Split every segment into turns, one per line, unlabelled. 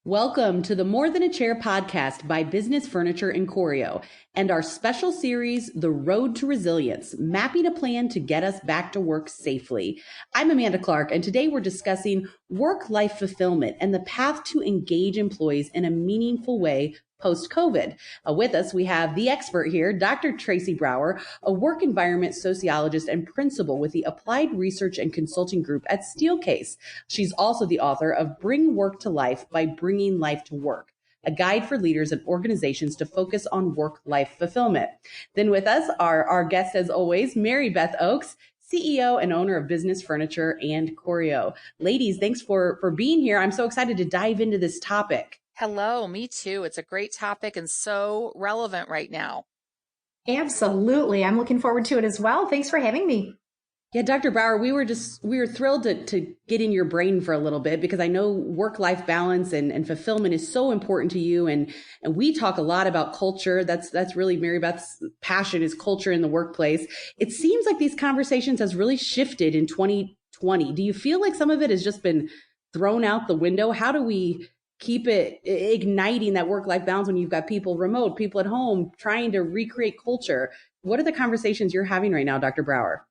Welcome to the More Than a Chair podcast by Business Furniture and Choreo and our special series, The Road to Resilience, mapping a plan to get us back to work safely. I'm Amanda Clark, and today we're discussing work-life fulfillment and the path to engage employees in a meaningful way post-COVID. With us, we have the expert here, Dr. Tracy Brower, a work environment sociologist and principal with the Applied Research and Consulting Group at Steelcase. She's also the author of Bring Work to Life by Bringing Life to Work, a guide for leaders and organizations to focus on work-life fulfillment. Then with us are our guest, as always, Beth Oakes, CEO and owner of Business Furniture and Choreo. Ladies, thanks for being here. I'm so excited to dive into this topic.
Hello, me too. It's a great topic and so relevant right now.
Absolutely. I'm looking forward to it as well. Thanks for having me.
Yeah, Dr. Brower, we were thrilled to get in your brain for a little bit because I know work-life balance and fulfillment is so important to you. And we talk a lot about culture. That's really Mary Beth's passion, is culture in the workplace. It seems like these conversations has really shifted in 2020. Do you feel like some of it has just been thrown out the window? How do we keep it igniting that work-life balance when you've got people remote, people at home trying to recreate culture? What are the conversations you're having right now, Dr. Brower?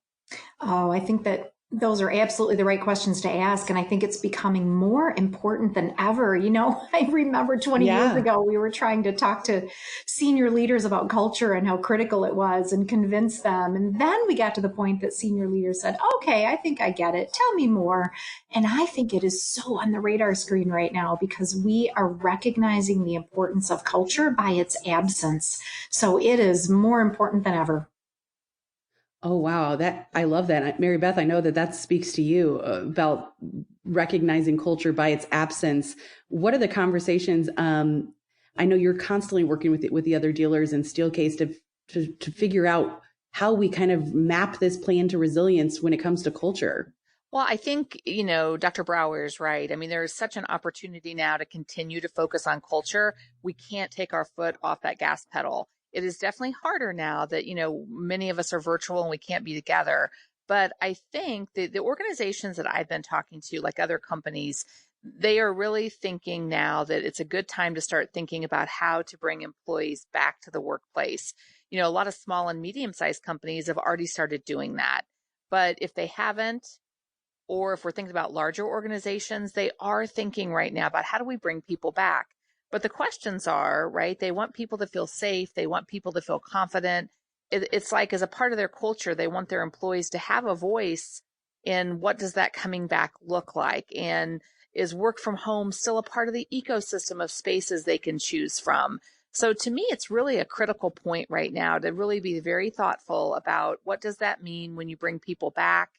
Oh, I think that those are absolutely the right questions to ask. And I think it's becoming more important than ever. You know, I remember 20 years ago, we were trying to talk to senior leaders about culture and how critical it was and convince them. And then we got to the point that senior leaders said, okay, I think I get it. Tell me more. And I think it is so on the radar screen right now because we are recognizing the importance of culture by its absence. So it is more important than ever.
Oh, wow. I love that. Mary Beth, I know that speaks to you about recognizing culture by its absence. What are the conversations? I know you're constantly working with the other dealers in Steelcase to figure out how we kind of map this plan to resilience when it comes to culture.
Well, I think, Dr. Brower is right. I mean, there is such an opportunity now to continue to focus on culture. We can't take our foot off that gas pedal. It is definitely harder now that, many of us are virtual and we can't be together. But I think the organizations that I've been talking to, like other companies, they are really thinking now that it's a good time to start thinking about how to bring employees back to the workplace. A lot of small and medium-sized companies have already started doing that. But if they haven't, or if we're thinking about larger organizations, they are thinking right now about how do we bring people back? But the questions are, right, they want people to feel safe. They want people to feel confident. It's like as a part of their culture, they want their employees to have a voice in what does that coming back look like? And is work from home still a part of the ecosystem of spaces they can choose from? So to me, it's really a critical point right now to really be very thoughtful about what does that mean when you bring people back?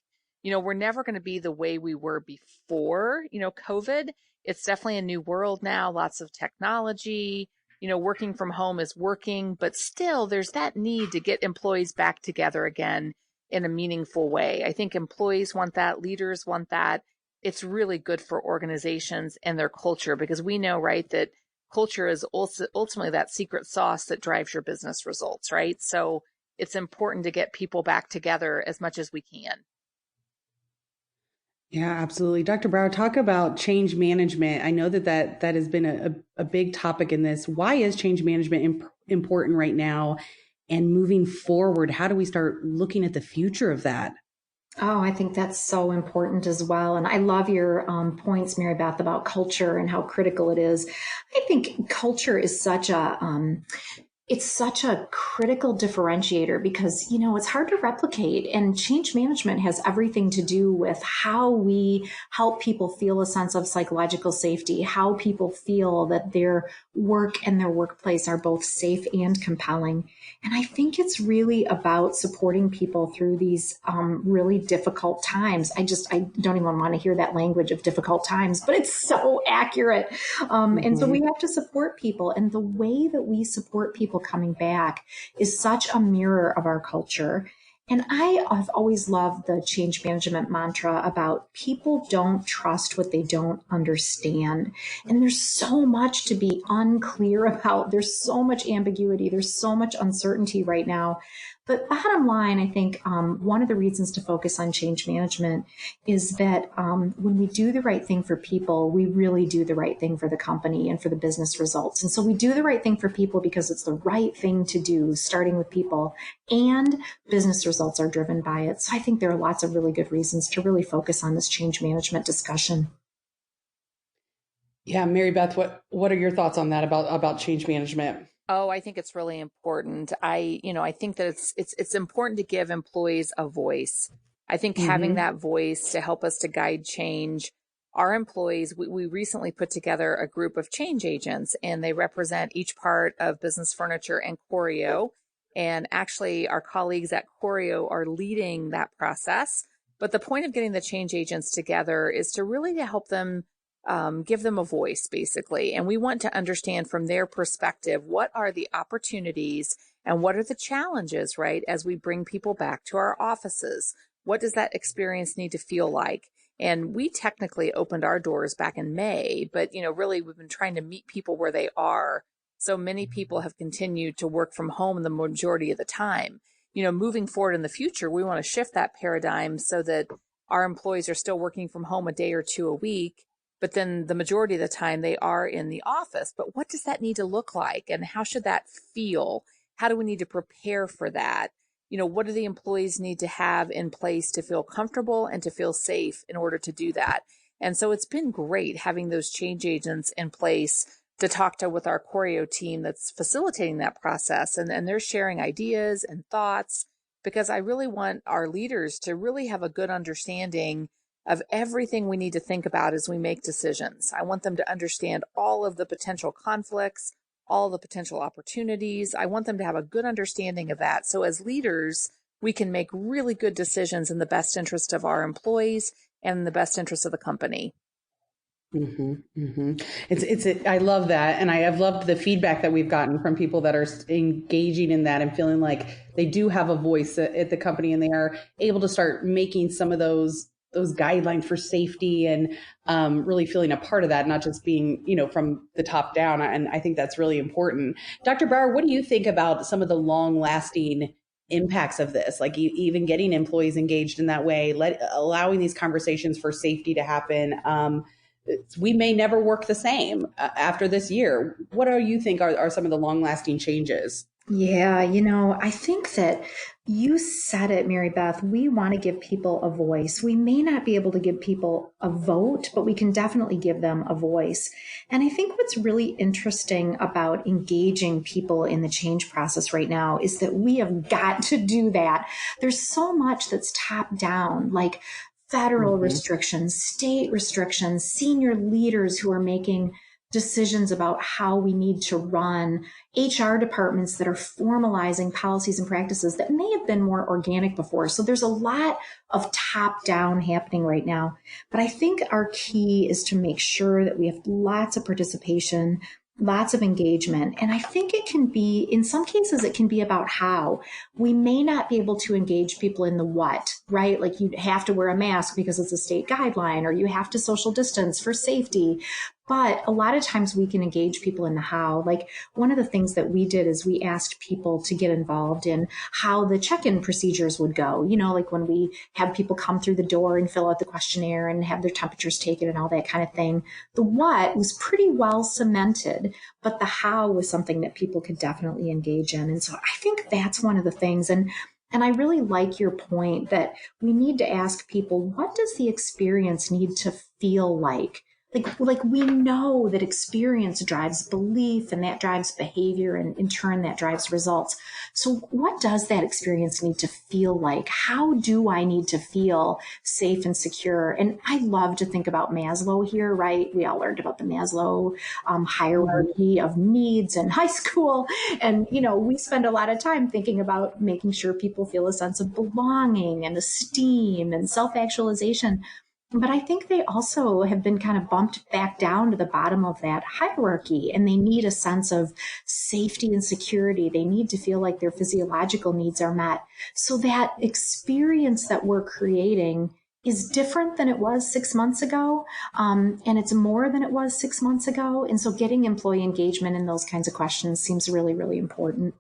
We're never going to be the way we were before, COVID. It's definitely a new world now, lots of technology, working from home is working, but still there's that need to get employees back together again in a meaningful way. I think employees want that, leaders want that. It's really good for organizations and their culture because we know, right, that culture is also ultimately that secret sauce that drives your business results, right? So it's important to get people back together as much as we can.
Yeah, absolutely. Dr. Brower, talk about change management. I know that has been a big topic in this. Why is change management important right now? And moving forward, how do we start looking at the future of that?
Oh, I think that's so important as well. And I love your points, Mary Beth, about culture and how critical it is. I think culture is it's such a critical differentiator because, it's hard to replicate, and change management has everything to do with how we help people feel a sense of psychological safety, how people feel that their work and their workplace are both safe and compelling. And I think it's really about supporting people through these really difficult times. I don't even want to hear that language of difficult times, but it's so accurate. And so we have to support people. And the way that we support people coming back is such a mirror of our culture. And I have always loved the change management mantra about people don't trust what they don't understand. And there's so much to be unclear about. There's so much ambiguity. There's so much uncertainty right now. But bottom line, I think one of the reasons to focus on change management is that when we do the right thing for people, we really do the right thing for the company and for the business results. And so we do the right thing for people because it's the right thing to do, starting with people, and business results are driven by it. So I think there are lots of really good reasons to really focus on this change management discussion.
Yeah, Mary Beth, what are your thoughts on that about change management?
Oh, I think it's really important. I think that it's important to give employees a voice. I think having that voice to help us to guide change. Our employees, we recently put together a group of change agents, and they represent each part of Business Furniture and Choreo. And actually, our colleagues at Choreo are leading that process. But the point of getting the change agents together is to really to help them give them a voice, basically. And we want to understand from their perspective, what are the opportunities and what are the challenges, right, as we bring people back to our offices? What does that experience need to feel like? And we technically opened our doors back in May, but, really we've been trying to meet people where they are. So many people have continued to work from home the majority of the time. Moving forward in the future, we want to shift that paradigm so that our employees are still working from home a day or two a week, but then the majority of the time they are in the office. But what does that need to look like? And how should that feel? How do we need to prepare for that? What do the employees need to have in place to feel comfortable and to feel safe in order to do that? And so it's been great having those change agents in place to talk to with our Choreo team that's facilitating that process. And they're sharing ideas and thoughts, because I really want our leaders to really have a good understanding of everything we need to think about as we make decisions. I want them to understand all of the potential conflicts, all the potential opportunities. I want them to have a good understanding of that. So as leaders, we can make really good decisions in the best interest of our employees and in the best interest of the company.
I love that. And I have loved the feedback that we've gotten from people that are engaging in that and feeling like they do have a voice at the company, and they are able to start making some of those guidelines for safety and really feeling a part of that, not just being, from the top down. And I think that's really important. Dr. Brower, what do you think about some of the long lasting impacts of this? Like even getting employees engaged in that way, allowing these conversations for safety to happen. We may never work the same after this year. What do you think are some of the long lasting changes?
Yeah, I think that you said it, Mary Beth. We want to give people a voice. We may not be able to give people a vote, but we can definitely give them a voice. And I think what's really interesting about engaging people in the change process right now is that we have got to do that. There's so much that's top down, like federal restrictions, state restrictions, senior leaders who are making decisions about how we need to run, HR departments that are formalizing policies and practices that may have been more organic before. So there's a lot of top down happening right now. But I think our key is to make sure that we have lots of participation, lots of engagement. And I think it can be, in some cases, it can be about how. We may not be able to engage people in the what, right? Like you have to wear a mask because it's a state guideline, or you have to social distance for safety. But a lot of times we can engage people in the how. Like one of the things that we did is we asked people to get involved in how the check-in procedures would go. Like when we have people come through the door and fill out the questionnaire and have their temperatures taken and all that kind of thing. The what was pretty well cemented, but the how was something that people could definitely engage in. And so I think that's one of the things. And I really like your point that we need to ask people, what does the experience need to feel like? Like we know that experience drives belief, and that drives behavior, and in turn that drives results. So what does that experience need to feel like? How do I need to feel safe and secure? And I love to think about Maslow here, right? We all learned about the Maslow hierarchy of needs in high school. And, we spend a lot of time thinking about making sure people feel a sense of belonging and esteem and self-actualization. But I think they also have been kind of bumped back down to the bottom of that hierarchy, and they need a sense of safety and security. They need to feel like their physiological needs are met. So that experience that we're creating is different than it was 6 months ago, and it's more than it was 6 months ago. And so getting employee engagement in those kinds of questions seems really, really important.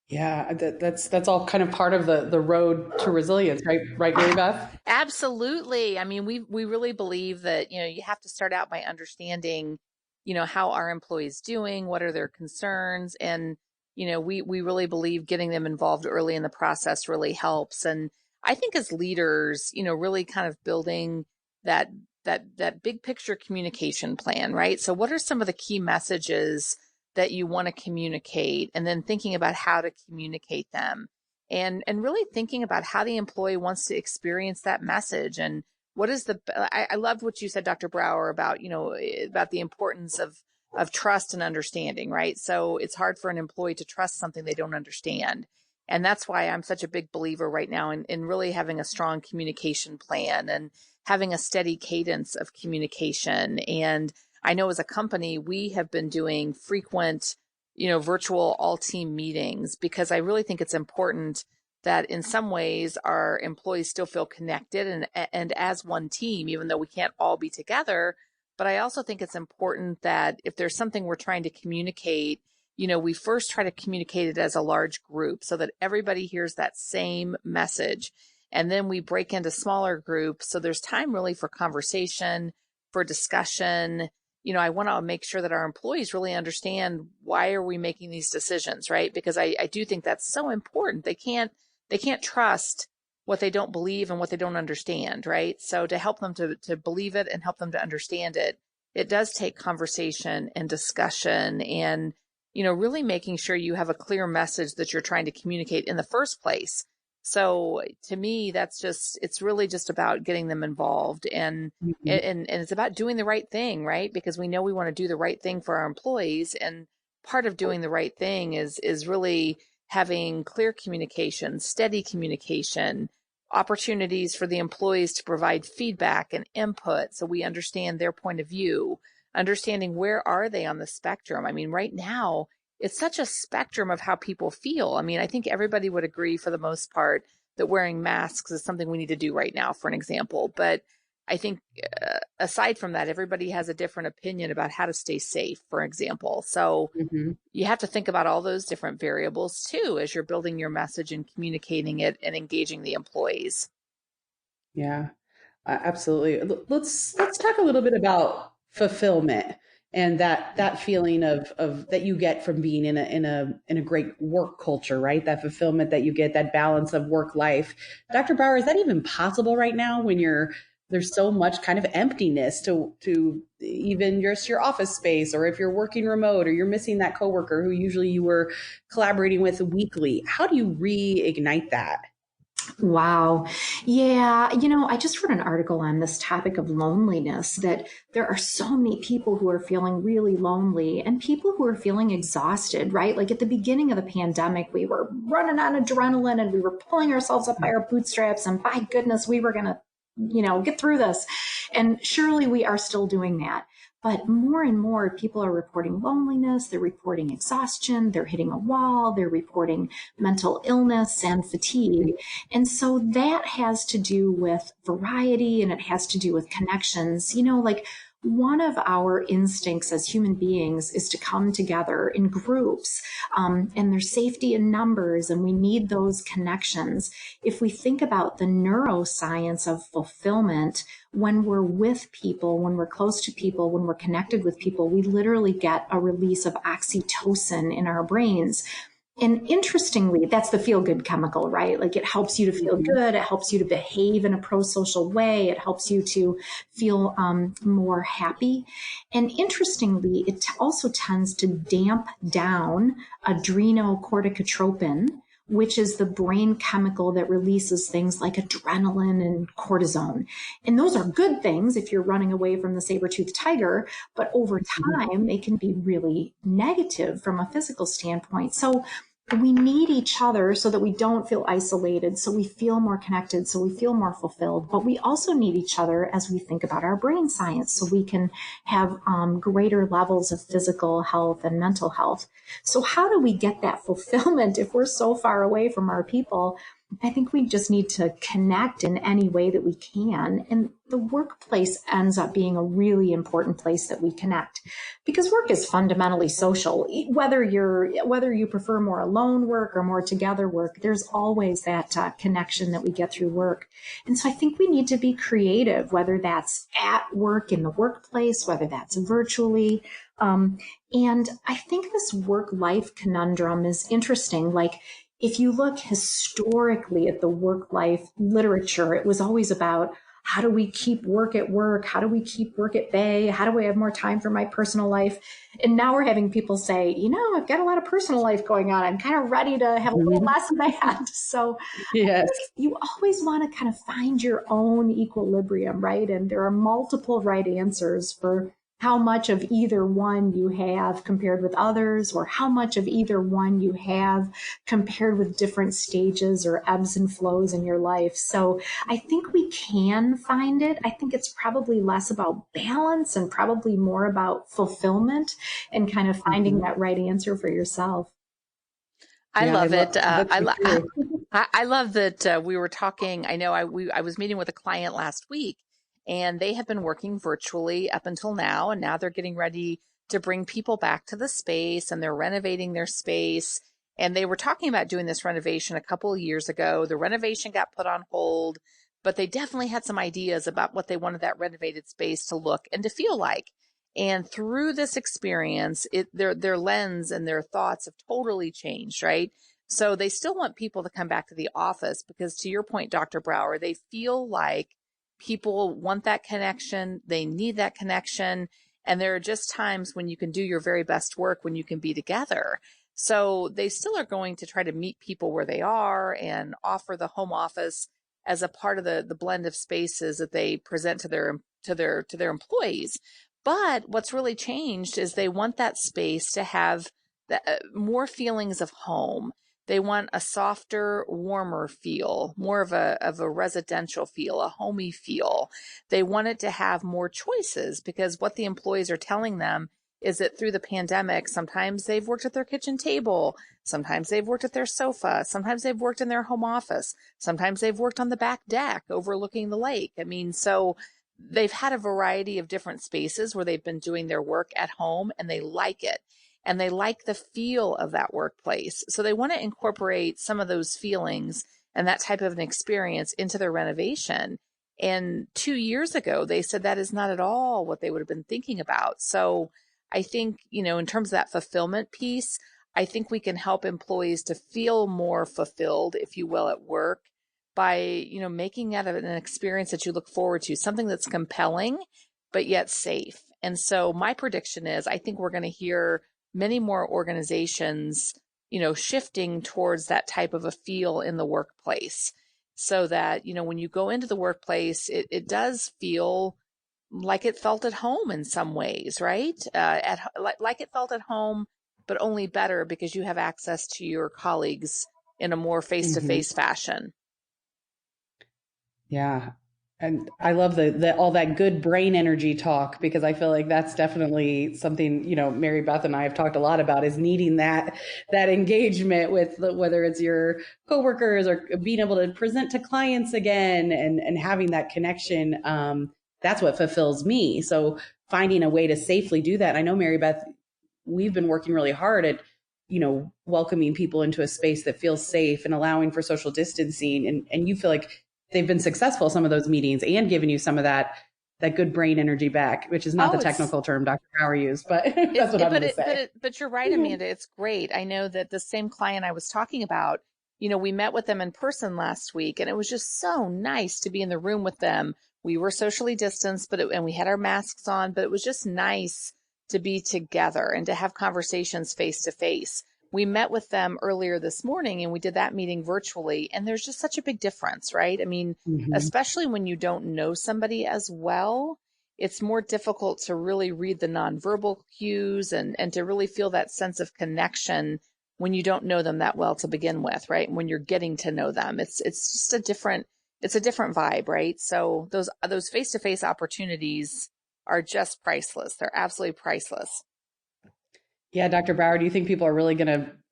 Yeah, that's all kind of part of the road to resilience, right? Right, Mary Beth?
Absolutely. I mean, we really believe that, you have to start out by understanding, how our employees doing, what are their concerns, and we really believe getting them involved early in the process really helps. And I think as leaders, really kind of building that that big picture communication plan, right? So what are some of the key messages that you want to communicate, and then thinking about how to communicate them, and really thinking about how the employee wants to experience that message, and what is I loved what you said, Dr. Brower, about about the importance of trust and understanding, right? So it's hard for an employee to trust something they don't understand. And that's why I'm such a big believer right now in really having a strong communication plan and having a steady cadence of communication. And I know as a company, we have been doing frequent virtual all team meetings, because I really think it's important that in some ways our employees still feel connected and as one team, even though we can't all be together. But I also think it's important that if there's something we're trying to communicate, we first try to communicate it as a large group so that everybody hears that same message. And then we break into smaller groups. So there's time really for conversation, for discussion. I want to make sure that our employees really understand, why are we making these decisions, right? Because I do think that's so important. They can't trust what they don't believe and what they don't understand, right? So to help them to believe it and help them to understand it, it does take conversation and discussion, and really making sure you have a clear message that you're trying to communicate in the first place. So to me, it's really just about getting them involved, and
Mhm.
and it's about doing the right thing, right? Because we know we want to do the right thing for our employees, and part of doing the right thing is really having clear communication, steady communication, opportunities for the employees to provide feedback and input so we understand their point of view, understanding where are they on the spectrum. I mean, right now, it's such a spectrum of how people feel. I mean, I think everybody would agree for the most part that wearing masks is something we need to do right now, for an example. But I think aside from that, everybody has a different opinion about how to stay safe, for example. So
Mhm.
you have to think about all those different variables too as you're building your message and communicating it and engaging the employees.
Yeah, absolutely. Let's talk a little bit about fulfillment and that feeling of that you get from being in a great work culture, right? That fulfillment that you get, that balance of work life. Dr. Brower, is that even possible right now when there's so much kind of emptiness to even just your office space, or if you're working remote or you're missing that coworker who usually you were collaborating with weekly? How do you reignite that?
Wow. Yeah. I just read an article on this topic of loneliness, that there are so many people who are feeling really lonely and people who are feeling exhausted, right? Like at the beginning of the pandemic, we were running on adrenaline and we were pulling ourselves up by our bootstraps. And by goodness, we were going to, get through this. And surely we are still doing that. But more and more people are reporting loneliness, they're reporting exhaustion, they're hitting a wall, they're reporting mental illness and fatigue. And so that has to do with variety and it has to do with connections. Like one of our instincts as human beings is to come together in groups, and there's safety in numbers, and we need those connections. If we think about the neuroscience of fulfillment, when we're with people, when we're close to people, when we're connected with people, we literally get a release of oxytocin in our brains. And interestingly, that's the feel good chemical, right? Like it helps you to feel
Mhm.
good. It helps you to behave in a pro-social way. It helps you to feel more happy. And interestingly, it also tends to damp down adrenocorticotropin, which is the brain chemical that releases things like adrenaline and cortisone. And those are good things if you're running away from the saber-toothed tiger, but over time, they can be really negative from a physical standpoint. So we need each other so that we don't feel isolated, so we feel more connected, so we feel more fulfilled. But we also need each other as we think about our brain science, so we can have greater levels of physical health and mental health. So how do we get that fulfillment if we're so far away from our people? I think we just need to connect in any way that we can. And the workplace ends up being a really important place that we connect, because work is fundamentally social. Whether you prefer more alone work or more together work, there's always that connection that we get through work. And so I think we need to be creative, whether that's at work in the workplace, whether that's virtually. And I think this work-life conundrum is interesting. Like, if you look historically at the work-life literature, it was always about, how do we keep work at work? How do we keep work at bay? How do we have more time for my personal life? And now we're having people say, I've got a lot of personal life going on. I'm kind of ready to have a little less of that. So
Yes.
you always want to kind of find your own equilibrium, right? And there are multiple right answers for how much of either one you have compared with others, or how much of either one you have compared with different stages or ebbs and flows in your life. So I think we can find it. I think it's probably less about balance and probably more about fulfillment and kind of finding that right answer for yourself.
I love it.
I
I love that we were talking. I know I was meeting with a client last week, and they have been working virtually up until now, and now they're getting ready to bring people back to the space, and they're renovating their space. And they were talking about doing this renovation a couple of years ago. The renovation got put on hold, but they definitely had some ideas about what they wanted that renovated space to look and to feel like. And through this experience, their lens and their thoughts have totally changed, right? So they still want people to come back to the office because, to your point, Dr. Brower, they feel like people want that connection. They need that connection. And there are just times when you can do your very best work when you can be together. So they still are going to try to meet people where they are and offer the home office as a part of the blend of spaces that they present to their employees. But what's really changed is they want that space to have more feelings of home. They want a softer, warmer feel, more of a residential feel, a homey feel. They want it to have more choices, because what the employees are telling them is that through the pandemic, sometimes they've worked at their kitchen table, sometimes they've worked at their sofa, sometimes they've worked in their home office, sometimes they've worked on the back deck overlooking the lake. I mean, so they've had a variety of different spaces where they've been doing their work at home, and they like it. And they like the feel of that workplace. So they want to incorporate some of those feelings and that type of an experience into their renovation. And 2 years ago, they said that is not at all what they would have been thinking about. So I think, in terms of that fulfillment piece, I think we can help employees to feel more fulfilled, if you will, at work by, making that an experience that you look forward to, something that's compelling, but yet safe. And so my prediction is, I think we're going to hear many more organizations, shifting towards that type of a feel in the workplace, so that, when you go into the workplace, it does feel like it felt at home in some ways, right? Like it felt at home, but only better because you have access to your colleagues in a more face-to-face fashion.
Yeah. And I love the all that good brain energy talk, because I feel like that's definitely something, Mary Beth and I have talked a lot about, is needing that engagement with whether it's your coworkers or being able to present to clients again and having that connection. That's what fulfills me. So finding a way to safely do that. I know, Mary Beth, we've been working really hard at, welcoming people into a space that feels safe and allowing for social distancing. And you feel like they've been successful, some of those meetings, and given you some of that good brain energy back, which is not the technical term Dr. Brower used, but that's what I'm going to say.
But you're right, Amanda. It's great. I know that the same client I was talking about, we met with them in person last week, and it was just so nice to be in the room with them. We were socially distanced, and we had our masks on, but it was just nice to be together and to have conversations face to face. We met with them earlier this morning, and we did that meeting virtually. And there's just such a big difference, right? I mean, especially when you don't know somebody as well, it's more difficult to really read the nonverbal cues and to really feel that sense of connection when you don't know them that well to begin with, right? When you're getting to know them, it's just a different vibe, right? So those face-to-face opportunities are just priceless. They're absolutely priceless.
Yeah, Dr. Brower, do you think people are really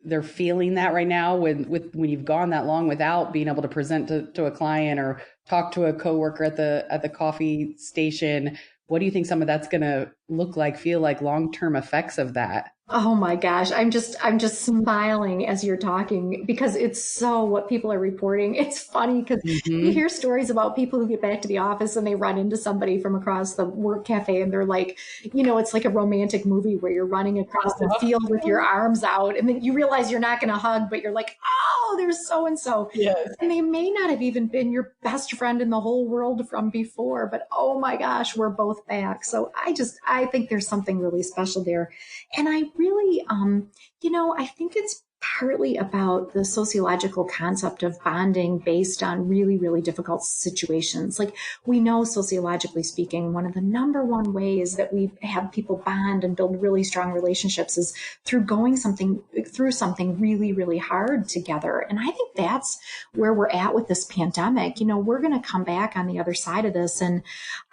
they're feeling that right now when you've gone that long without being able to present to a client or talk to a coworker at the coffee station? What do you think some of that's going to look like, feel like, long-term effects of that?
Oh my gosh, I'm just smiling as you're talking because it's so what people are reporting. It's funny because you
Mm-hmm.
hear stories about people who get back to the office and they run into somebody from across the work cafe and they're like, it's like a romantic movie where you're running across the field with your arms out and then you realize you're not going to hug, but you're like, oh, there's so and so.
Yes.
And they may not have even been your best friend in the whole world from before, but oh my gosh, we're both back. So I think there's something really special there. And I really, I think it's partly about the sociological concept of bonding based on really, really difficult situations. Like we know sociologically speaking, one of the number one ways that we have people bond and build really strong relationships is through going through something really, really hard together. And I think that's where we're at with this pandemic. We're going to come back on the other side of this. And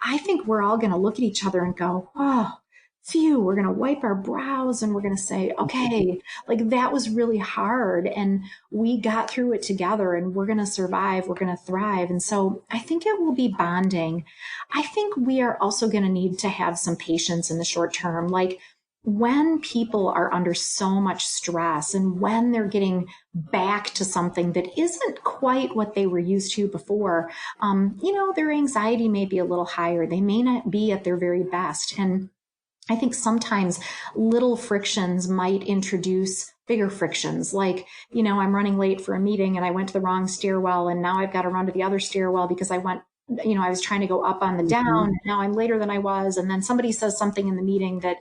I think we're all going to look at each other and go, oh, phew, we're going to wipe our brows and we're going to say, okay, like that was really hard and we got through it together and we're going to survive, we're going to thrive. And so I think it will be bonding. I think we are also going to need to have some patience in the short term. Like when people are under so much stress and when they're getting back to something that isn't quite what they were used to before, their anxiety may be a little higher. They may not be at their very best. And I think sometimes little frictions might introduce bigger frictions. Like, I'm running late for a meeting and I went to the wrong stairwell and now I've got to run to the other stairwell because I was trying to go up on the down. And now I'm later than I was. And then somebody says something in the meeting that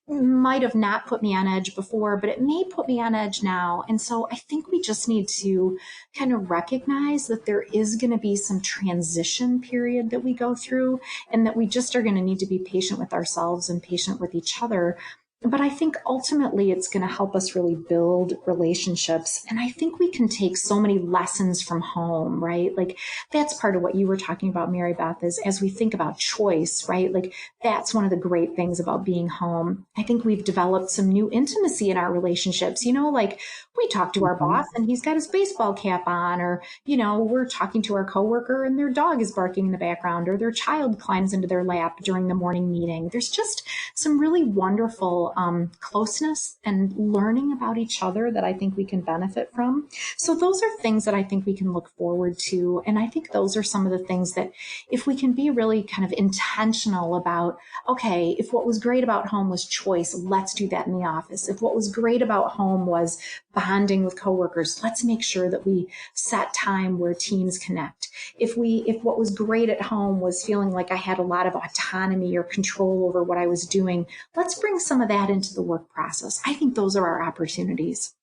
might have not put me on edge before, but it may put me on edge now. And so I think we just need to kind of recognize that there is going to be some transition period that we go through and that we just are going to need to be patient with ourselves and patient with each other. But I think ultimately it's going to help us really build relationships. And I think we can take so many lessons from home, right? Like that's part of what you were talking about, Mary Beth, is as we think about choice, right? Like that's one of the great things about being home. I think we've developed some new intimacy in our relationships, like we talk to our boss and he's got his baseball cap on, or, we're talking to our coworker and their dog is barking in the background, or their child climbs into their lap during the morning meeting. There's just some really wonderful closeness and learning about each other that I think we can benefit from. So those are things that I think we can look forward to. And I think those are some of the things that if we can be really kind of intentional about, okay, if what was great about home was choice, let's do that in the office. If what was great about home was bonding with coworkers, let's make sure that we set time where teams connect. If what was great at home was feeling like I had a lot of autonomy or control over what I was doing, let's bring some of that into the work process. I think those are our opportunities.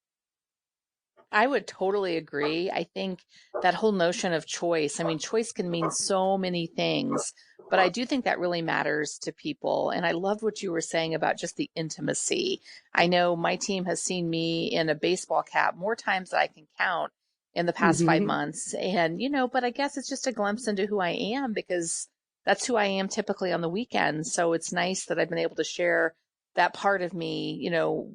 I would totally agree. I think that whole notion of choice, choice can mean so many things, but I do think that really matters to people. And I loved what you were saying about just the intimacy. I know my team has seen me in a baseball cap more times than I can count in the past 5 months. And, but I guess it's just a glimpse into who I am because that's who I am typically on the weekends. So it's nice that I've been able to share that part of me,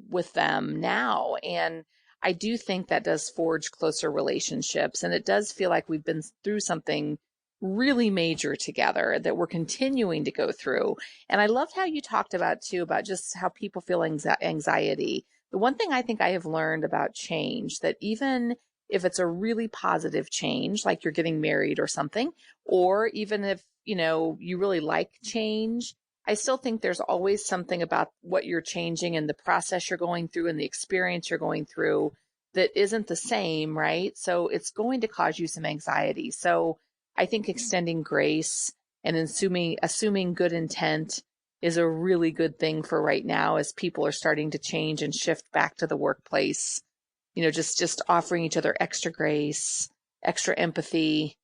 with them now. And I do think that does forge closer relationships. And it does feel like we've been through something really major together that we're continuing to go through. And I loved how you talked about too, about just how people feel anxiety. The one thing I think I have learned about change, that even if it's a really positive change, like you're getting married or something, or even if, you really like change, I still think there's always something about what you're changing and the process you're going through and the experience you're going through that isn't the same, right? So it's going to cause you some anxiety. So I think extending grace and assuming good intent is a really good thing for right now as people are starting to change and shift back to the workplace. Just offering each other extra grace, extra empathy,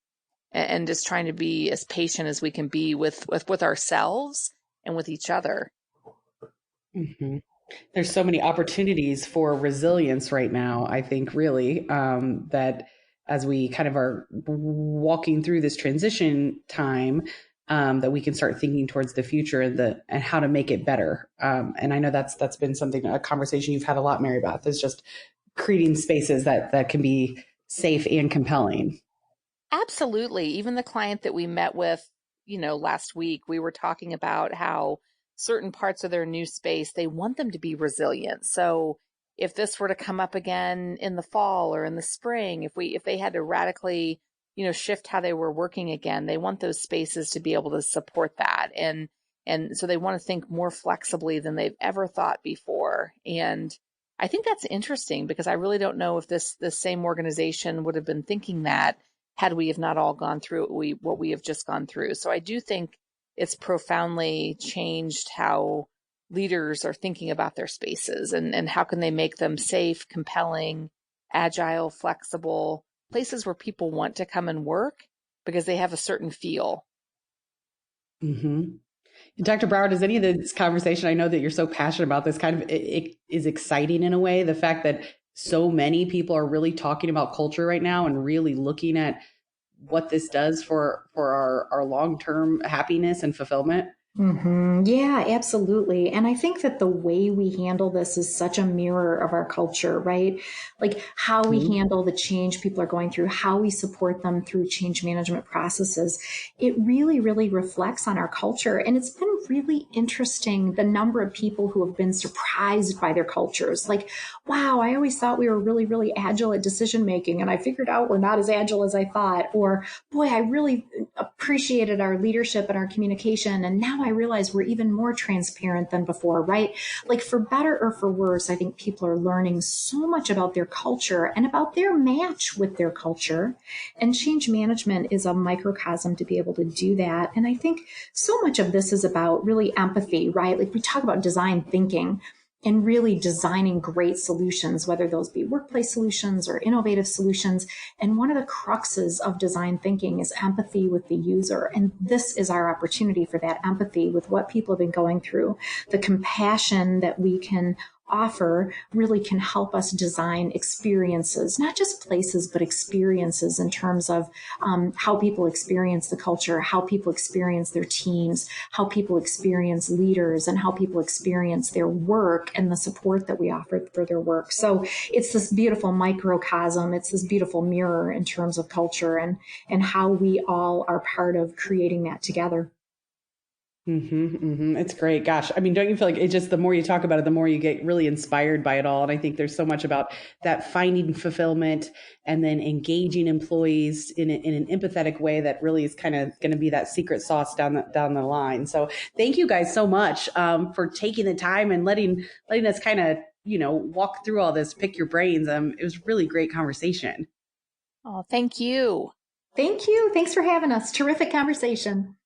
and just trying to be as patient as we can be with ourselves and with each other.
Mm-hmm. There's so many opportunities for resilience right now, I think, really, that as we kind of are walking through this transition time, that we can start thinking towards the future and how to make it better. And I know that's been a conversation you've had a lot, Mary Beth, is just creating spaces that can be safe and compelling.
Absolutely. Even the client that we met with, last week, we were talking about how certain parts of their new space, they want them to be resilient. So if this were to come up again in the fall or in the spring, if they had to radically, shift how they were working again, they want those spaces to be able to support that. And so they want to think more flexibly than they've ever thought before. And I think that's interesting because I really don't know if this same organization would have been thinking that had we have not all gone through what we have just gone through. So I do think it's profoundly changed how leaders are thinking about their spaces and how can they make them safe, compelling, agile, flexible, places where people want to come and work because they have a certain feel.
Mm-hmm. Dr. Brower, does any of this conversation, I know that you're so passionate about this, it is exciting in a way, the fact that so many people are really talking about culture right now and really looking at what this does for our long-term happiness and fulfillment?
Mm-hmm. Yeah, absolutely. And I think that the way we handle this is such a mirror of our culture, right? Like how we handle the change people are going through, how we support them through change management processes. It really, really reflects on our culture. And it's been really interesting, the number of people who have been surprised by their cultures. Like, wow, I always thought we were really, really agile at decision making, and I figured out we're not as agile as I thought. Or, boy, I really appreciated our leadership and our communication, and now I realize we're even more transparent than before, right? Like for better or for worse, I think people are learning so much about their culture and about their match with their culture. And change management is a microcosm to be able to do that. And I think so much of this is about really empathy, right? Like we talk about design thinking and really designing great solutions, whether those be workplace solutions or innovative solutions. And one of the cruxes of design thinking is empathy with the user. And this is our opportunity for that empathy with what people have been going through. The compassion that we can offer really can help us design experiences, not just places, but experiences in terms of how people experience the culture, how people experience their teams, how people experience leaders, and how people experience their work and the support that we offer for their work. So it's this beautiful microcosm. It's this beautiful mirror in terms of culture and how we all are part of creating that together.
Mm-hmm, mm-hmm. It's great. Gosh, I mean, don't you feel like it just, the more you talk about it, the more you get really inspired by it all. And I think there's so much about that finding fulfillment and then engaging employees in an empathetic way that really is kind of going to be that secret sauce down the line. So thank you guys so much for taking the time and letting us kind of, walk through all this, pick your brains. It was really great conversation.
Oh, thank you.
Thank you. Thanks for having us. Terrific conversation.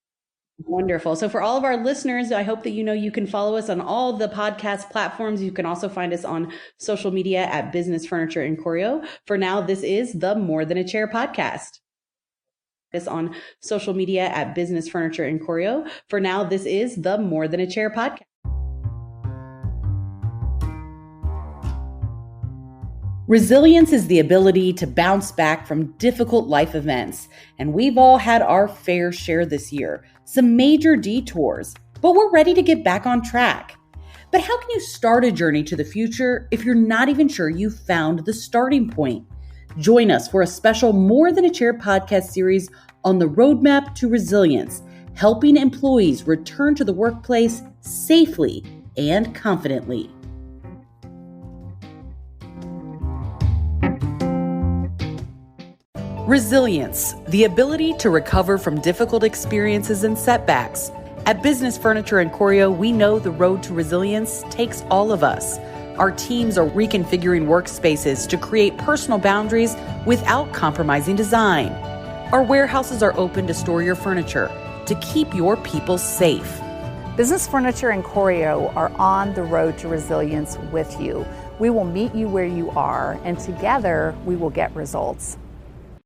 Wonderful. So for all of our listeners, I hope that you can follow us on all the podcast platforms. You can also find us on social media at Business Furniture and Choreo. For now, this is the More Than a Chair podcast. This on social media at Business Furniture and Choreo. For now, this is the More Than a Chair podcast. Resilience is the ability to bounce back from difficult life events, and we've all had our fair share this year, some major detours, but we're ready to get back on track. But how can you start a journey to the future if you're not even sure you've found the starting point? Join us for a special More Than a Chair podcast series on the roadmap to resilience, helping employees return to the workplace safely and confidently. Resilience, the ability to recover from difficult experiences and setbacks. At Business Furniture and Choreo, we know the road to resilience takes all of us. Our teams are reconfiguring workspaces to create personal boundaries without compromising design. Our warehouses are open to store your furniture, to keep your people safe.
Business Furniture and Choreo are on the road to resilience with you. We will meet you where you are, and together we will get results.